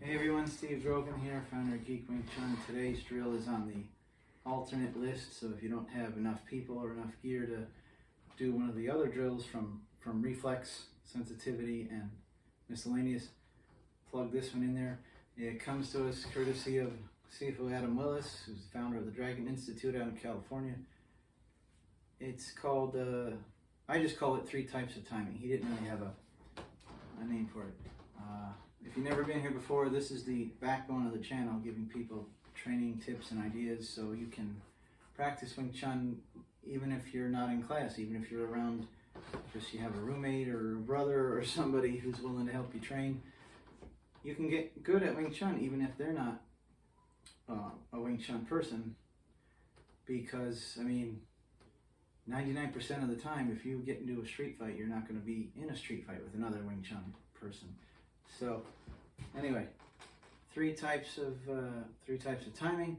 Hey everyone, Steve Grogan here, founder of Geek, Wing Chun. Today's drill is on the alternate list, so if you don't have enough people or enough gear to do one of the other drills from reflex, sensitivity, and miscellaneous, plug this one in there. It comes to us courtesy of Sifu Adam Williss, who's the founder of the Dragon Institute out in California. It's called, I just call it 3 types of timing. He didn't really have a name for it. If you've never been here before, this is the backbone of the channel, giving people training tips and ideas so you can practice Wing Chun even if you're not in class, even if you're around, just you have a roommate or a brother or somebody who's willing to help you train. You can get good at Wing Chun even if they're not a Wing Chun person, because, I mean, 99% of the time, if you get into a street fight, you're not going to be in a street fight with another Wing Chun person. So, anyway, 3 types of timing,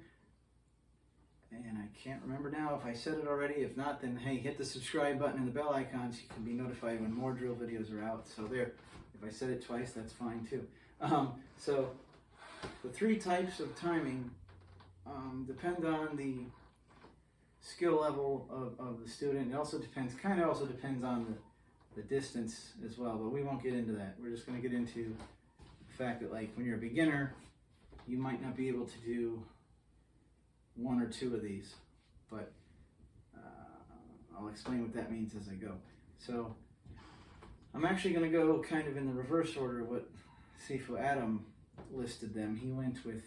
and I can't remember now if I said it already. If not, then hey, hit the subscribe button and the bell icon so you can be notified when more drill videos are out. So there, if I said it twice, that's fine too. So the 3 types of timing depend on the skill level of the student. It also depends, depends on the distance as well, but we won't get into that. We're just going to get into the fact that, like, when you're a beginner, you might not be able to do 1 or 2 of these, but I'll explain what that means as I go. So I'm actually going to go kind of in the reverse order of what Sifu Adam listed them. He went with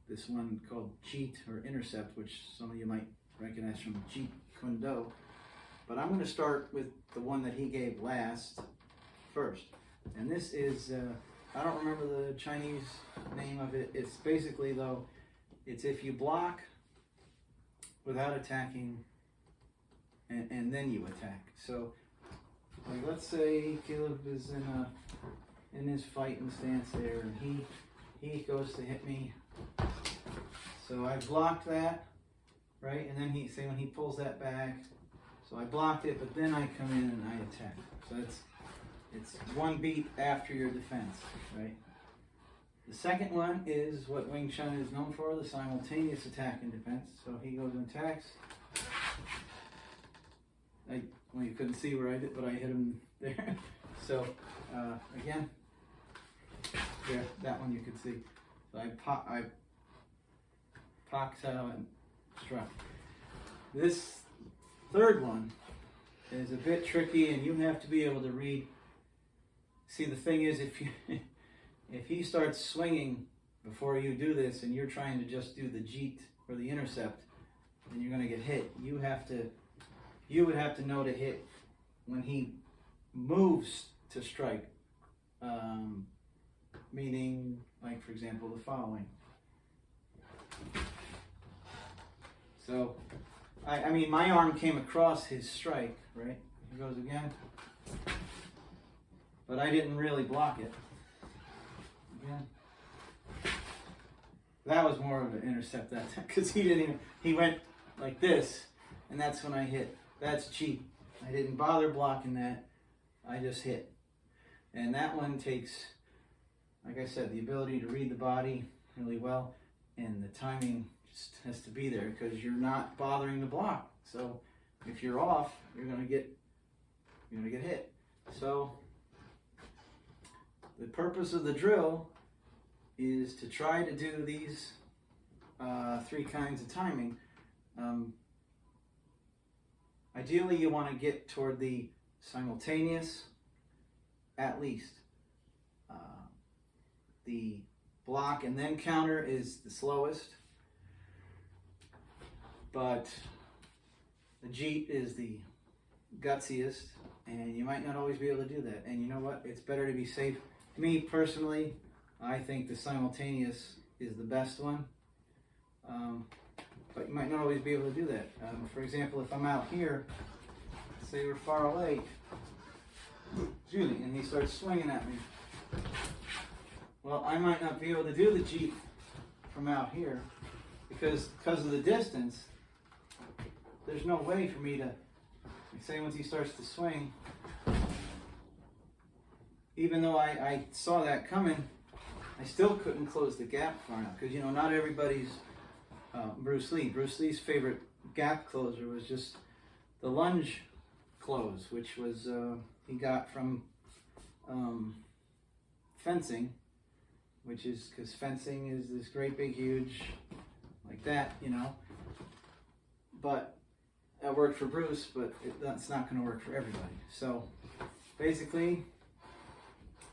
this one called JEET or Intercept, which some of you might recognize from JEET Kune Do. But I'm going to start with the one that he gave last first. And this is, I don't remember the Chinese name of it. It's basically, though, it's if you block without attacking and then you attack. So, like, let's say Caleb is in his fighting stance there, and he goes to hit me. So I blocked that, right? And then when he pulls that back, so I blocked it, but then I come in and I attack. So it's 1 beat after your defense, right? The second one is what Wing Chun is known for, the simultaneous attack and defense. So he goes and attacks. Well, you couldn't see where I did, but I hit him there. So again, there, that one you could see. So I popped out and struck. This third one is a bit tricky, and you have to be able to read. See, the thing is, if he starts swinging before you do this, and you're trying to just do the JEET or the Intercept, then you're going to get hit. You would have to know to hit when he moves to strike. Meaning, like, for example, the following. So, I mean, my arm came across his strike, right? Here goes again. But I didn't really block it. Again. That was more of an intercept that time, because he went like this, and that's when I hit. That's cheap. I didn't bother blocking that. I just hit. And that one takes, like I said, the ability to read the body really well, and the timing just has to be there because you're not bothering to block. So if you're off, you're gonna get hit. So the purpose of the drill is to try to do these 3 kinds of timing. Ideally, you want to get toward the simultaneous, at least. The block and then counter is the slowest, but the JEET is the gutsiest, and you might not always be able to do that. And you know what? It's better to be safe. Me personally, I think the simultaneous is the best one, but you might not always be able to do that. For example, if I'm out here, say we're far away, and he starts swinging at me, well, I might not be able to do the JEET from out here because of the distance. There's no way for me to, like, say once he starts to swing, even though I saw that coming, I still couldn't close the gap far enough, because, you know, not everybody's Bruce Lee. Bruce Lee's favorite gap closer was just the lunge close, which was he got from fencing, which is because fencing is this great big huge like that, you know. But that worked for Bruce, but that's not going to work for everybody. So basically,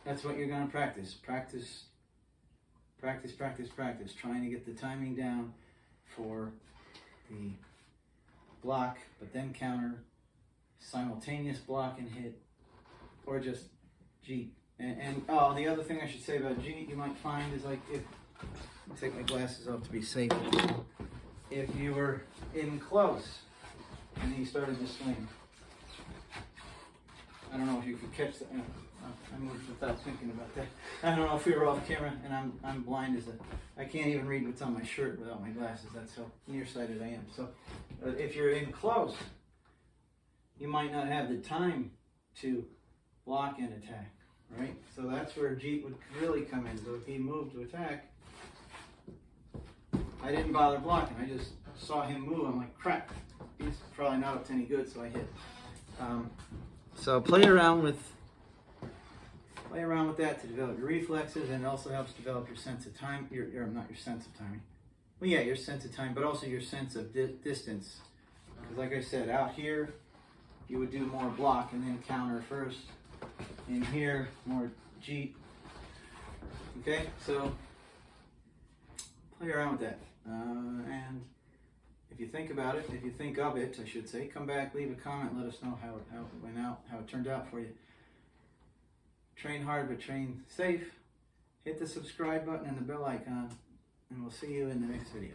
that's what you're going to practice. Practice, practice, practice, practice. Trying to get the timing down for the block, but then counter, simultaneous block and hit, or just jeet. And oh, the other thing I should say about jeet you might find is, like, if I'll take my glasses off to be safe. If you were in close and he started to swing, I don't know if you could catch that. I moved without thinking about that. I don't know if we were off camera, and I'm blind as I can't even read what's on my shirt without my glasses. That's how nearsighted I am. So if you're in close, you might not have the time to block and attack, right? So that's where jeet would really come in. So if he moved to attack, I didn't bother blocking. I just saw him move. I'm like, crap, he's probably not up to any good, so I hit. So play around with that to develop your reflexes, and it also helps develop your sense of time. Not your sense of timing. Well, yeah, your sense of time, but also your sense of distance. Because, like I said, out here you would do more block and then counter first. In here, more jeet. Okay, so play around with that. And if you think about it, if you think of it, I should say, come back, leave a comment, let us know how it went out, how it turned out for you. Train hard, but train safe. Hit the subscribe button and the bell icon, and we'll see you in the next video.